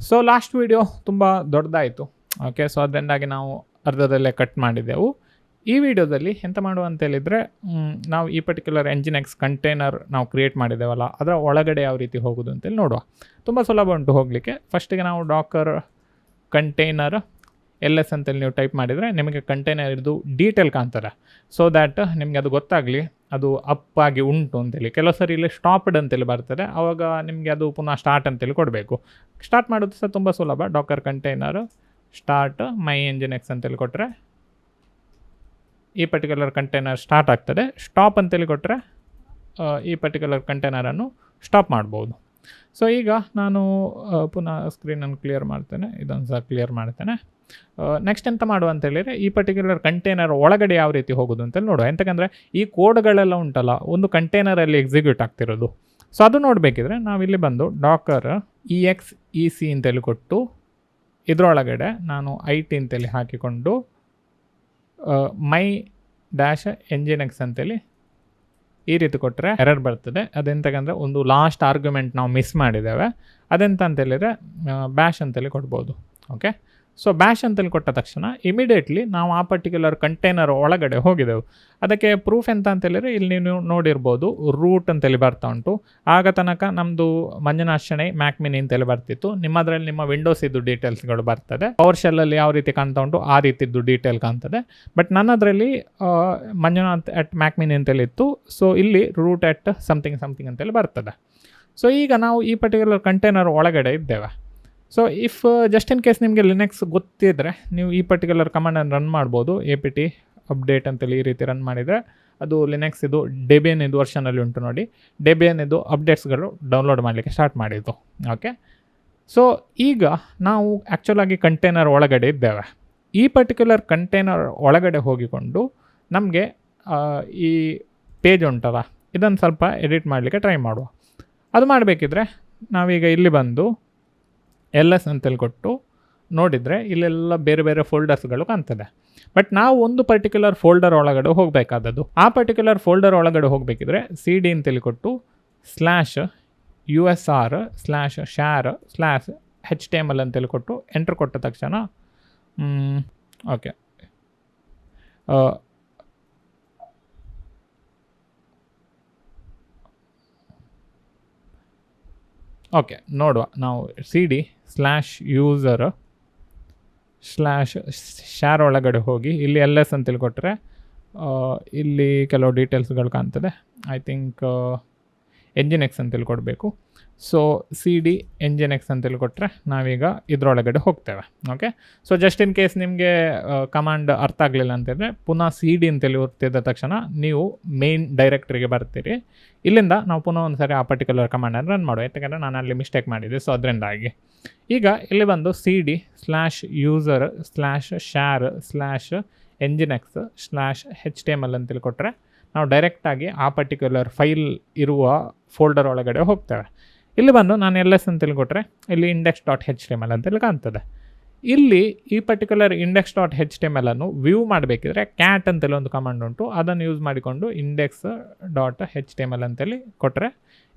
So last video ತುಂಬ ದೊಡ್ಡದಾಯಿತು. Okay, so ಅದರಿಂದಾಗಿ ನಾವು ಅರ್ಧದಲ್ಲೇ ಕಟ್ ಮಾಡಿದೆವು. ಈ ವಿಡಿಯೋದಲ್ಲಿ ಎಂತ ಮಾಡುವ ಅಂತ ಹೇಳಿದರೆ, ನಾವು ಈ ಪರ್ಟಿಕ್ಯುಲರ್ Nginx ಕಂಟೈನರ್ ನಾವು ಕ್ರಿಯೇಟ್ ಮಾಡಿದ್ದೇವಲ್ಲ, ಅದರ ಒಳಗಡೆ ಯಾವ ರೀತಿ ಹೋಗೋದು ಅಂತೇಳಿ ನೋಡುವ. ತುಂಬ ಸುಲಭ ಉಂಟು ಹೋಗಲಿಕ್ಕೆ. ಫಸ್ಟಿಗೆ ನಾವು ಡಾಕರ್ ಕಂಟೈನರ್ LS ಅಂತೇಳಿ ನೀವು ಟೈಪ್ ಮಾಡಿದರೆ ನಿಮಗೆ ಕಂಟೈನರ್ ಇದು ಡೀಟೇಲ್ ಕಾಣ್ತದೆ. ಸೊ ದ್ಯಾಟ್ ನಿಮಗೆ ಅದು ಗೊತ್ತಾಗಲಿ ಅದು ಅಪ್ ಆಗಿ ಉಂಟು ಅಂತೇಳಿ. ಕೆಲವು ಸರಿ ಇಲ್ಲಿ ಸ್ಟಾಪ್ಡ್ ಅಂತೇಳಿ ಬರ್ತದೆ, ಆವಾಗ ನಿಮಗೆ ಅದು ಪುನಃ ಸ್ಟಾರ್ಟ್ ಅಂತೇಳಿ ಕೊಡಬೇಕು. ಸ್ಟಾರ್ಟ್ ಮಾಡೋದು ಸಹ ತುಂಬ ಸುಲಭ. ಡಾಕರ್ ಕಂಟೈನರ್ ಸ್ಟಾರ್ಟ್ ಮೈ Nginx ಅಂತೇಳಿ ಕೊಟ್ಟರೆ ಈ ಪರ್ಟಿಕ್ಯುಲರ್ ಕಂಟೈನರ್ ಸ್ಟಾರ್ಟ್ ಆಗ್ತದೆ. ಸ್ಟಾಪ್ ಅಂತೇಳಿ ಕೊಟ್ಟರೆ ಈ ಪರ್ಟಿಕ್ಯುಲರ್ ಕಂಟೈನರನ್ನು ಸ್ಟಾಪ್ ಮಾಡ್ಬೋದು. ಸೊ ಈಗ ನಾನು ಪುನಃ ಸ್ಕ್ರೀನನ್ನು ಕ್ಲಿಯರ್ ಮಾಡ್ತೇನೆ, ಇದೊಂದು ಸಹ ಕ್ಲಿಯರ್ ಮಾಡ್ತೇನೆ. ನೆಕ್ಸ್ಟ್ ಎಂತ ಮಾಡುವ ಅಂತೇಳಿದರೆ, ಈ ಪರ್ಟಿಕ್ಯುಲರ್ ಕಂಟೈನರ್ ಒಳಗಡೆ ಯಾವ ರೀತಿ ಹೋಗೋದು ಅಂತೇಳಿ ನೋಡುವ. ಎಂತಕ್ಕಂದರೆ ಈ ಕೋಡ್ಗಳೆಲ್ಲ ಉಂಟಲ್ಲ, ಒಂದು ಕಂಟೈನರಲ್ಲಿ ಎಕ್ಸಿಕ್ಯೂಟ್ ಆಗ್ತಿರೋದು. ಸೊ ಅದು ನೋಡಬೇಕಿದ್ರೆ ನಾವಿಲ್ಲಿ ಬಂದು ಡಾಕರ್ EXEC ಅಂತೇಳಿ ಕೊಟ್ಟು ಇದರೊಳಗಡೆ ನಾನು IT ಅಂತೇಳಿ ಹಾಕಿಕೊಂಡು my-nginx ಅಂತೇಳಿ ಈ ರೀತಿ ಕೊಟ್ಟರೆ ಎರರ್ ಬರ್ತದೆ. ಅದೆಂತಕ್ಕಂದರೆ ಒಂದು ಲಾಸ್ಟ್ ಆರ್ಗ್ಯುಮೆಂಟ್ ನಾವು ಮಿಸ್ ಮಾಡಿದ್ದೇವೆ. ಅದೆಂತ ಅಂತೇಳಿದರೆ ಬ್ಯಾಶ್ ಅಂತೇಳಿ ಕೊಡ್ಬೋದು. ಓಕೆ, ಸೊ ಬ್ಯಾಶ್ ಅಂತೇಳಿ ಕೊಟ್ಟ ತಕ್ಷಣ ಇಮಿಡಿಯೇಟ್ಲಿ ನಾವು ಆ ಪರ್ಟಿಕ್ಯುಲರ್ ಕಂಟೈನರ್ ಒಳಗಡೆ ಹೋಗಿದ್ದೆವು. ಅದಕ್ಕೆ ಪ್ರೂಫ್ ಎಂತ ಅಂತೇಳಿದರೆ ಇಲ್ಲಿ ನೀವು ನೋಡಿರ್ಬೋದು, ರೂಟ್ ಅಂತೇಳಿ ಬರ್ತಾ ಉಂಟು. ಆಗ ತನಕ ನಮ್ಮದು ಮಂಜುನಾಥ್ ಶೆಣೈ ಮ್ಯಾಕ್ ಮಿನಿ ಅಂತೇಳಿ ಬರ್ತಿತ್ತು. ನಿಮ್ಮದ್ರಲ್ಲಿ ನಿಮ್ಮ ವಿಂಡೋಸ್ ಇದ್ದು ಡೀಟೇಲ್ಸ್ಗಳು ಬರ್ತದೆ. ಪವರ್ ಶೆಲ್ಲಲ್ಲಿ ಯಾವ ರೀತಿ ಕಾಣ್ತಾ ಉಂಟು ಆ ರೀತಿದ್ದು ಡೀಟೇಲ್ ಕಾಣ್ತದೆ. ಬಟ್ ನನ್ನದರಲ್ಲಿ ಮಂಜುನಾಥ್ ಅಟ್ ಮ್ಯಾಕ್ ಮಿನಿ ಅಂತೇಳಿ ಇತ್ತು. ಸೊ ಇಲ್ಲಿ ರೂಟ್ ಅಟ್ ಸಮಥಿಂಗ್ ಅಂತೇಳಿ ಬರ್ತದೆ. ಸೊ ಈಗ ನಾವು ಈ ಪರ್ಟಿಕ್ಯುಲರ್ ಕಂಟೈನರ್ ಒಳಗಡೆ ಇದ್ದೇವೆ. So if just in case ನಿಮಗೆ ಲಿನಕ್ಸ್ ಗೊತ್ತಿದ್ದರೆ ನೀವು ಈ ಪರ್ಟಿಕ್ಯುಲರ್ ಕಮಾಂಡನ್ನು ರನ್ ಮಾಡ್ಬೋದು. APT ಅಪ್ಡೇಟ್ ಅಂತೇಳಿ ಈ ರೀತಿ ರನ್ ಮಾಡಿದರೆ ಅದು ಲಿನಕ್ಸ್ ಇದು ಡೆಬಿಯನ್ ಇದು ವರ್ಷನಲ್ಲಿ ಉಂಟು ನೋಡಿ. ಡೆಬಿಯನ್ ಇದು ಅಪ್ಡೇಟ್ಸ್ಗಳು ಡೌನ್ಲೋಡ್ ಮಾಡಲಿಕ್ಕೆ ಸ್ಟಾರ್ಟ್ ಮಾಡಿದ್ದು. ಓಕೆ, ಸೊ ಈಗ ನಾವು ಆ್ಯಕ್ಚುಲಾಗಿ ಕಂಟೈನರ್ ಒಳಗಡೆ ಇದ್ದೇವೆ. ಈ ಪರ್ಟಿಕ್ಯುಲರ್ ಕಂಟೈನರ್ ಒಳಗಡೆ ಹೋಗಿಕೊಂಡು ನಮಗೆ ಈ ಪೇಜ್ ಉಂಟಲ್ಲ, ಇದನ್ನು ಸ್ವಲ್ಪ ಎಡಿಟ್ ಮಾಡಲಿಕ್ಕೆ ಟ್ರೈ ಮಾಡುವ. ಅದು ಮಾಡಬೇಕಿದ್ರೆ ನಾವೀಗ ಇಲ್ಲಿ ಬಂದು LS ಅಂತೇಳಿ ಕೊಟ್ಟು ನೋಡಿದರೆ ಇಲ್ಲೆಲ್ಲ ಬೇರೆ ಬೇರೆ ಫೋಲ್ಡರ್ಸ್ಗಳು ಕಾಣ್ತದೆ. ಬಟ್ ನಾವು ಒಂದು ಪರ್ಟಿಕ್ಯುಲರ್ ಫೋಲ್ಡರ್ ಒಳಗಡೆ ಹೋಗಬೇಕಾದದ್ದು. ಆ ಪರ್ಟಿಕ್ಯುಲರ್ ಫೋಲ್ಡರ್ ಒಳಗಡೆ ಹೋಗಬೇಕಿದ್ರೆ CD ಅಂತೇಳಿ ಕೊಟ್ಟು /usr/share/html ಅಂತೇಳಿ ಕೊಟ್ಟು ಎಂಟ್ರ್ ಕೊಟ್ಟ ತಕ್ಷಣ ಓಕೆ ಓಕೆ ನೋಡುವ. ನಾವು CD/user/share ಒಳಗಡೆ ಹೋಗಿ ಇಲ್ಲಿ LS ಅಂತೇಳಿ ಕೊಟ್ಟರೆ ಇಲ್ಲಿ ಕೆಲವು ಡೀಟೇಲ್ಸ್ಗಳು ಕಾಣ್ತದೆ. ಐ ಥಿಂಕ್ Nginx ಅಂತೇಳಿ ಕೊಡಬೇಕು. ಸೊ CD Nginx ಅಂತೇಳಿ ಕೊಟ್ಟರೆ ನಾವೀಗ ಇದರೊಳಗಡೆ ಹೋಗ್ತೇವೆ. Okay, so just in case ನಿಮಗೆ ಕಮಾಂಡ್ ಅರ್ಥ ಆಗಲಿಲ್ಲ ಅಂತಂದರೆ ಪುನಃ CD ಅಂತೇಳಿ ಒತ್ತಿದ ತಕ್ಷಣ ನೀವು ಮೇನ್ ಡೈರೆಕ್ಟ್ರಿಗೆ ಬರ್ತೀರಿ. ಇಲ್ಲಿಂದ ನಾವು ಪುನಃ ಒಂದು ಸಾರಿ ಆ ಪರ್ಟಿಕ್ಯುಲರ್ ಕಮಾಂಡನ್ನು ರನ್ ಮಾಡುವ. ಯಾಕಂದರೆ ನಾನು ಅಲ್ಲಿ ಮಿಸ್ಟೇಕ್ ಮಾಡಿದ್ದೆ. ಸೊ ಅದರಿಂದಾಗಿ ಈಗ ಇಲ್ಲಿ ಬಂದು CD/user/share/nginx/html ಅಂತೇಳಿ ಕೊಟ್ಟರೆ ನಾವು ಡೈರೆಕ್ಟಾಗಿ ಆ ಪರ್ಟಿಕ್ಯುಲರ್ ಫೈಲ್ ಇರುವ ಫೋಲ್ಡರ್ ಒಳಗಡೆ ಹೋಗ್ತೇವೆ. ಇಲ್ಲಿ ಬಂದು ನಾನು LS ಅಂತೇಳಿ ಕೊಟ್ಟರೆ ಇಲ್ಲಿ index.html ಅಂತೇಳಿ ಕಾಣ್ತದೆ. ಇಲ್ಲಿ ಈ ಪರ್ಟಿಕ್ಯುಲರ್ index.html ಅನ್ನು ವ್ಯೂ ಮಾಡಬೇಕಿದ್ರೆ ಕ್ಯಾಟ್ ಅಂತೇಳಿ ಒಂದು ಕಮಾಂಡ್ ಉಂಟು. ಅದನ್ನು ಯೂಸ್ ಮಾಡಿಕೊಂಡು index.html ಅಂತೇಳಿ ಕೊಟ್ಟರೆ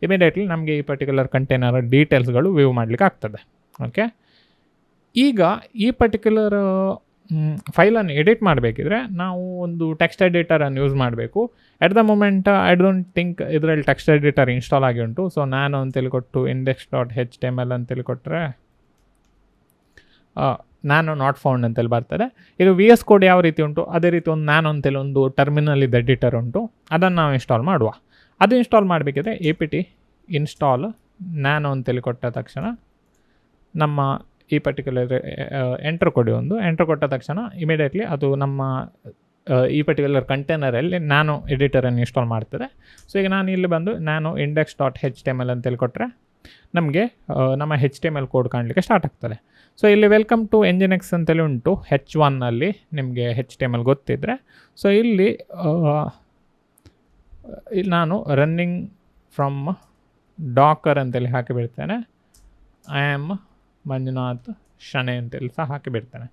ಇಮಿಡಿಯೇಟ್ಲಿ ನಮಗೆ ಈ ಪರ್ಟಿಕ್ಯುಲರ್ ಕಂಟೈನರ್ ಡೀಟೇಲ್ಸ್ಗಳು ವ್ಯೂ ಮಾಡಲಿಕ್ಕೆ ಆಗ್ತದೆ. ಓಕೆ, ಈಗ ಈ ಪರ್ಟಿಕ್ಯುಲರ್ ಫೈಲನ್ನು ಎಡಿಟ್ ಮಾಡಬೇಕಿದ್ರೆ ನಾವು ಒಂದು ಟೆಕ್ಸ್ಟ್ ಎಡಿಟರನ್ನು ಯೂಸ್ ಮಾಡಬೇಕು. At the moment I don't think ಇದರಲ್ಲಿ ಟೆಕ್ಸ್ಟ್ ಎಡಿಟರ್ ಇನ್ಸ್ಟಾಲ್ ಆಗಿ ಉಂಟು. ಸೊ ನಾನು ಅಂತೇಳಿ ಕೊಟ್ಟು index.html ಅಂತೇಳಿ ಕೊಟ್ಟರೆ ನಾನು ನಾಟ್ ಫೌಂಡ್ ಅಂತೇಳಿ ಬರ್ತದೆ. ಇದು VS ಕೋಡ್ ಯಾವ ರೀತಿ ಉಂಟು ಅದೇ ರೀತಿ ಒಂದು ನಾನು ಅಂತೇಳಿ ಒಂದು ಟರ್ಮಿನಲ್ ಇದು ಎಡಿಟರ್ ಉಂಟು. ಅದನ್ನು ನಾವು ಇನ್ಸ್ಟಾಲ್ ಮಾಡುವ. ಅದು ಇನ್ಸ್ಟಾಲ್ ಮಾಡಬೇಕಿದ್ರೆ APT install nano ಅಂತೇಳಿ ಕೊಟ್ಟ ತಕ್ಷಣ ನಮ್ಮ ಈ ಪರ್ಟಿಕ್ಯುಲರ್ ಎಂಟರ್ ಕೊಡಿ. ಎಂಟರ್ ಕೊಟ್ಟ ತಕ್ಷಣ ಇಮಿಡಿಯೇಟ್ಲಿ ಅದು ನಮ್ಮ ಈ ಪರ್ಟಿಕ್ಯುಲರ್ ಕಂಟೈನರಲ್ಲಿ ನ್ಯಾನೋ ಎಡಿಟರನ್ನು ಇನ್ಸ್ಟಾಲ್ ಮಾಡ್ತದೆ. ಸೊ ಈಗ ನಾನು ಇಲ್ಲಿ ಬಂದು ನ್ಯಾನೋ index.html ಅಂತೇಳಿ ಕೊಟ್ಟರೆ ನಮಗೆ ನಮ್ಮ HTML ಕೋಡ್ ಕಾಣಲಿಕ್ಕೆ ಸ್ಟಾರ್ಟ್ ಆಗ್ತದೆ. ಸೊ ಇಲ್ಲಿ ವೆಲ್ಕಮ್ ಟು Nginx ಅಂತೇಳಿ ಉಂಟು H1ನಲ್ಲಿ ನಿಮಗೆ HTML ಗೊತ್ತಿದ್ದರೆ. ಸೊ ಇಲ್ಲಿ ನಾನು ರನ್ನಿಂಗ್ ಫ್ರಮ್ ಡಾಕರ್ ಅಂತೇಳಿ ಹಾಕಿಬಿಡ್ತೇನೆ. ಐ ಆಮ್ ಮಂಜುನಾಥ್ ಶೆಣೈ ಅಂತೇಳಿ ಸಹ ಹಾಕಿಬಿಡ್ತೇನೆ.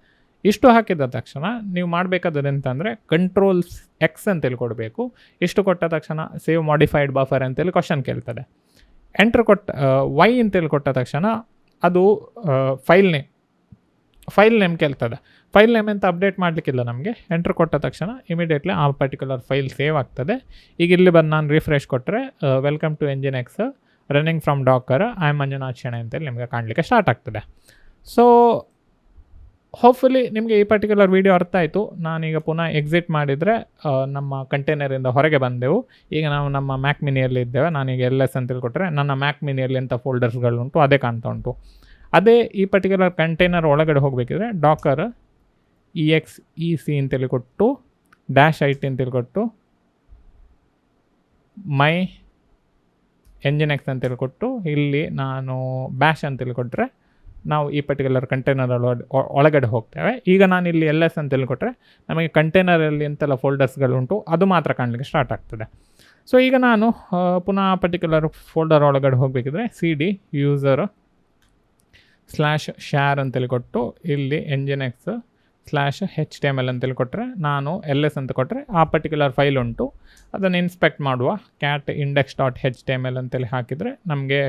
ಇಷ್ಟು ಹಾಕಿದ ತಕ್ಷಣ ನೀವು ಮಾಡಬೇಕಾದ್ರೆ ಎಂತಂದರೆ Ctrl+X ಅಂತೇಳಿ ಕೊಡಬೇಕು. ಇಷ್ಟು ಕೊಟ್ಟ ತಕ್ಷಣ ಸೇವ್ ಮಾಡಿಫೈಡ್ ಬಫರ್ ಅಂತೇಳಿ ಕ್ವಶನ್ ಕೇಳ್ತದೆ. ಎಂಟ್ರ್ ಕೊಟ್ಟ Y ಅಂತೇಳಿ ಕೊಟ್ಟ ತಕ್ಷಣ ಅದು ಫೈಲ್ ನೇಮ್ ಕೇಳ್ತದೆ. ಫೈಲ್ ನೇಮ್ ಅಂತ ಅಪ್ಡೇಟ್ ಮಾಡಲಿಕ್ಕಿಲ್ಲ ನಮಗೆ. ಎಂಟ್ರ್ ಕೊಟ್ಟ ತಕ್ಷಣ ಇಮಿಡಿಯೇಟ್ಲಿ ಆ ಪರ್ಟಿಕ್ಯುಲರ್ ಫೈಲ್ ಸೇವ್ ಆಗ್ತದೆ. ಈಗ ಇಲ್ಲಿ ಬಂದು ನಾನು ರಿಫ್ರೆಶ್ ಕೊಟ್ಟರೆ welcome to Nginx running from docker I am Manjunath Shenoy ಅಂತೇಳಿ ನಿಮಗೆ ಕಾಣಲಿಕ್ಕೆ ಸ್ಟಾರ್ಟ್ ಆಗ್ತದೆ. ಸೊ ಹೋಪ್ಫುಲಿ ನಿಮಗೆ ಈ ಪರ್ಟಿಕ್ಯುಲರ್ ವೀಡಿಯೋ ಅರ್ಥ ಆಯಿತು. ನಾನೀಗ ಪುನಃ ಎಕ್ಸಿಟ್ ಮಾಡಿದರೆ ನಮ್ಮ ಕಂಟೈನರಿಂದ ಹೊರಗೆ ಬಂದೆವು. ಈಗ ನಾವು ನಮ್ಮ ಮ್ಯಾಕ್ ಮಿನಿಯಲ್ಲಿ ಇದ್ದೇವೆ. ನಾನೀಗ LS ಅಂತೇಳಿ ಕೊಟ್ಟರೆ ನನ್ನ ಮ್ಯಾಕ್ ಮಿನಿಯಲ್ಲಿ ಎಂಥ ಫೋಲ್ಡರ್ಸ್ಗಳುಂಟು ಅದೇ ಕಾಣ್ತಾ ಉಂಟು. ಅದೇ ಈ ಪರ್ಟಿಕ್ಯುಲರ್ ಕಂಟೈನರ್ ಒಳಗಡೆ ಹೋಗಬೇಕಿದ್ರೆ ಡಾಕರ್ exec ಅಂತೇಳಿ ಕೊಟ್ಟು -it ಅಂತೇಳಿ ಕೊಟ್ಟು ಮೈ Nginx ಅಂತೇಳಿ ಕೊಟ್ಟು ಇಲ್ಲಿ ನಾನು ಬ್ಯಾಶ್ ಅಂತೇಳಿ ಕೊಟ್ಟರೆ ನಾವು ಈ ಪರ್ಟಿಕ್ಯುಲರ್ ಕಂಟೈನರ್ ಒಳಗಡೆ ಹೋಗ್ತೇವೆ. ಈಗ ನಾನು ಇಲ್ಲಿ LS ಅಂತೇಳಿ ಕೊಟ್ಟರೆ ನಮಗೆ ಕಂಟೈನರಲ್ಲಿ ಎಂತೆಲ್ಲ ಫೋಲ್ಡರ್ಸ್ಗಳುಂಟು ಅದು ಮಾತ್ರ ಕಾಣಲಿಕ್ಕೆ ಸ್ಟಾರ್ಟ್ ಆಗ್ತದೆ. ಸೊ ಈಗ ನಾನು ಪುನಃ ಪರ್ಟಿಕ್ಯುಲರ್ ಫೋಲ್ಡರ್ ಒಳಗಡೆ ಹೋಗಬೇಕಿದ್ರೆ cd user/share ಅಂತೇಳಿ ಕೊಟ್ಟು ಇಲ್ಲಿ Nginx/html ಅಂತೇಳಿ ಕೊಟ್ಟರೆ ನಾನು LS ಅಂತ ಕೊಟ್ಟರೆ ಆ ಪರ್ಟಿಕ್ಯುಲರ್ ಫೈಲ್ ಉಂಟು ಅದನ್ನು ಇನ್ಸ್ಪೆಕ್ಟ್ ಮಾಡುವ cat index.html ಅಂತೇಳಿ ಹಾಕಿದರೆ ನಮಗೆ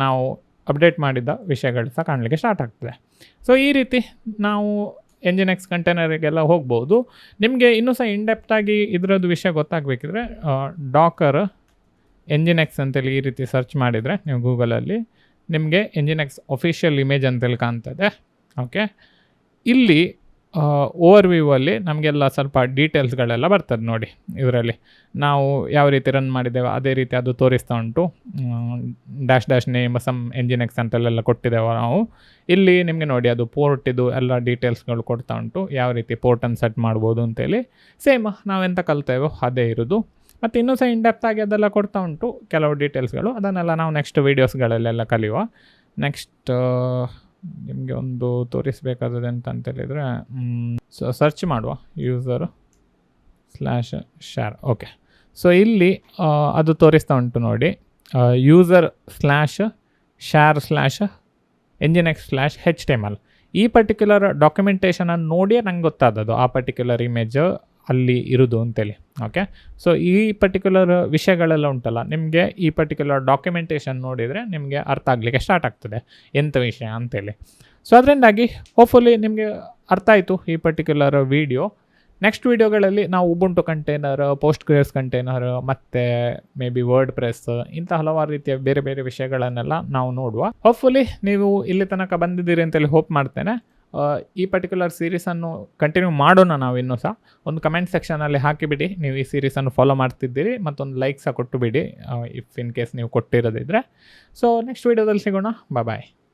ನಾವು ಅಪ್ಡೇಟ್ ಮಾಡಿದ ವಿಷಯಗಳು ಸಹ ಕಾಣಲಿಕ್ಕೆ ಸ್ಟಾರ್ಟ್ ಆಗ್ತದೆ. ಸೊ ಈ ರೀತಿ ನಾವು Nginx ಕಂಟೈನರಿಗೆಲ್ಲ ಹೋಗ್ಬೋದು. ನಿಮಗೆ ಇನ್ನೂ ಸಹ ಇನ್ಡೆಪ್ತಾಗಿ ಇದರದ್ದು ವಿಷಯ ಗೊತ್ತಾಗಬೇಕಿದ್ರೆ ಡಾಕರ್ Nginx ಅಂತೇಳಿ ಈ ರೀತಿ ಸರ್ಚ್ ಮಾಡಿದರೆ ನೀವು ಗೂಗಲಲ್ಲಿ ನಿಮಗೆ Nginx ಅಫಿಷಿಯಲ್ ಇಮೇಜ್ ಅಂತೇಳಿ ಕಾಣ್ತದೆ. ಓಕೆ, ಇಲ್ಲಿ ಓವರ್ವ್ಯೂವಲ್ಲಿ ನಮಗೆಲ್ಲ ಸ್ವಲ್ಪ ಡೀಟೇಲ್ಸ್ಗಳೆಲ್ಲ ಬರ್ತದೆ ನೋಡಿ. ಇದರಲ್ಲಿ ನಾವು ಯಾವ ರೀತಿ ರನ್ ಮಾಡಿದ್ದೇವೆ ಅದೇ ರೀತಿ ಅದು ತೋರಿಸ್ತಾ ಉಂಟು. ಡ್ಯಾಶ್ ನೇಮ್ ಸಮ್ Nginx ಅಂತೆಲ್ಲ ಕೊಟ್ಟಿದ್ದೇವೆ ನಾವು. ಇಲ್ಲಿ ನಿಮಗೆ ನೋಡಿ ಅದು ಪೋರ್ಟ್ ಇದು ಎಲ್ಲ ಡೀಟೇಲ್ಸ್ಗಳು ಕೊಡ್ತಾ ಉಂಟು. ಯಾವ ರೀತಿ ಪೋರ್ಟನ್ನು ಸೆಟ್ ಮಾಡ್ಬೋದು ಅಂತೇಳಿ ಸೇಮ್ ನಾವೆಂತ ಕಲ್ತೇವೋ ಅದೇ ಇರೋದು. ಮತ್ತು ಇನ್ನೂ ಸಹ ಇನ್ಡೆಪ್ತಾಗಿ ಅದೆಲ್ಲ ಕೊಡ್ತಾ ಉಂಟು ಕೆಲವು ಡೀಟೇಲ್ಸ್ಗಳು. ಅದನ್ನೆಲ್ಲ ನಾವು ನೆಕ್ಸ್ಟ್ ವೀಡಿಯೋಸ್ಗಳಲ್ಲೆಲ್ಲ ಕಲಿಯುವ. ನೆಕ್ಸ್ಟ್ ನಿಮಗೆ ಒಂದು ತೋರಿಸಬೇಕಾದದ್ದು ಅಂತೇಳಿದರೆ ಸರ್ಚ್ ಮಾಡುವ user/share. ಓಕೆ, ಸೊ ಇಲ್ಲಿ ಅದು ತೋರಿಸ್ತಾ ಉಂಟು ನೋಡಿ user/share/Nginx/html. ಈ ಪರ್ಟಿಕ್ಯುಲರ್ ಡಾಕ್ಯುಮೆಂಟೇಷನನ್ನು ನೋಡಿಯೇ ನಂಗೆ ಗೊತ್ತಾದದ್ದು ಆ ಪರ್ಟಿಕ್ಯುಲರ್ ಇಮೇಜ್ ಅಲ್ಲಿ ಇರೋದು ಅಂತೇಳಿ. ಓಕೆ, ಸೊ ಈ ಪರ್ಟಿಕ್ಯುಲರ್ ವಿಷಯಗಳೆಲ್ಲ ಉಂಟಲ್ಲ, ನಿಮಗೆ ಈ ಪರ್ಟಿಕ್ಯುಲರ್ ಡಾಕ್ಯುಮೆಂಟೇಷನ್ ನೋಡಿದರೆ ನಿಮಗೆ ಅರ್ಥ ಆಗಲಿಕ್ಕೆ ಸ್ಟಾರ್ಟ್ ಆಗ್ತದೆ ಎಂಥ ವಿಷಯ ಅಂತೇಳಿ. ಸೊ ಅದರಿಂದಾಗಿ ಹೋಪ್ಫುಲಿ ನಿಮಗೆ ಅರ್ಥ ಆಯಿತು ಈ ಪರ್ಟಿಕ್ಯುಲರ್ ವೀಡಿಯೋ. ನೆಕ್ಸ್ಟ್ ವೀಡಿಯೋಗಳಲ್ಲಿ ನಾವು ಉಬುಂಟು ಕಂಟೈನರ್, PostgreSQL ಕಂಟೈನರ್ ಮತ್ತು ಮೇ ಬಿ ವರ್ಡ್ಪ್ರೆಸ್ ಇಂಥ ಹಲವಾರು ರೀತಿಯ ಬೇರೆ ಬೇರೆ ವಿಷಯಗಳನ್ನೆಲ್ಲ ನಾವು ನೋಡುವ. ಹೋಪ್ಫುಲಿ ನೀವು ಇಲ್ಲಿ ತನಕ ಬಂದಿದ್ದೀರಿ ಅಂತೇಳಿ ಹೋಪ್ ಮಾಡ್ತೇನೆ. ಈ ಪರ್ಟಿಕ್ಯುಲರ್ ಸೀರೀಸನ್ನು ಕಂಟಿನ್ಯೂ ಮಾಡೋಣ ನಾವು ಇನ್ನೂ ಸಹ. ಒಂದು ಕಮೆಂಟ್ ಸೆಕ್ಷನಲ್ಲಿ ಹಾಕಿಬಿಡಿ ನೀವು ಈ ಸೀರೀಸನ್ನು ಫಾಲೋ ಮಾಡ್ತಿದ್ದೀರಿ, ಮತ್ತೊಂದು ಲೈಕ್ ಸಹ ಕೊಟ್ಟು ಬಿಡಿ ಇಫ್ ಇನ್ ಕೇಸ್ ನೀವು ಕೊಟ್ಟಿರೋದಿದ್ರೆ. ಸೊ ನೆಕ್ಸ್ಟ್ ವೀಡಿಯೋದಲ್ಲಿ ಸಿಗೋಣ. ಬಾಯ್.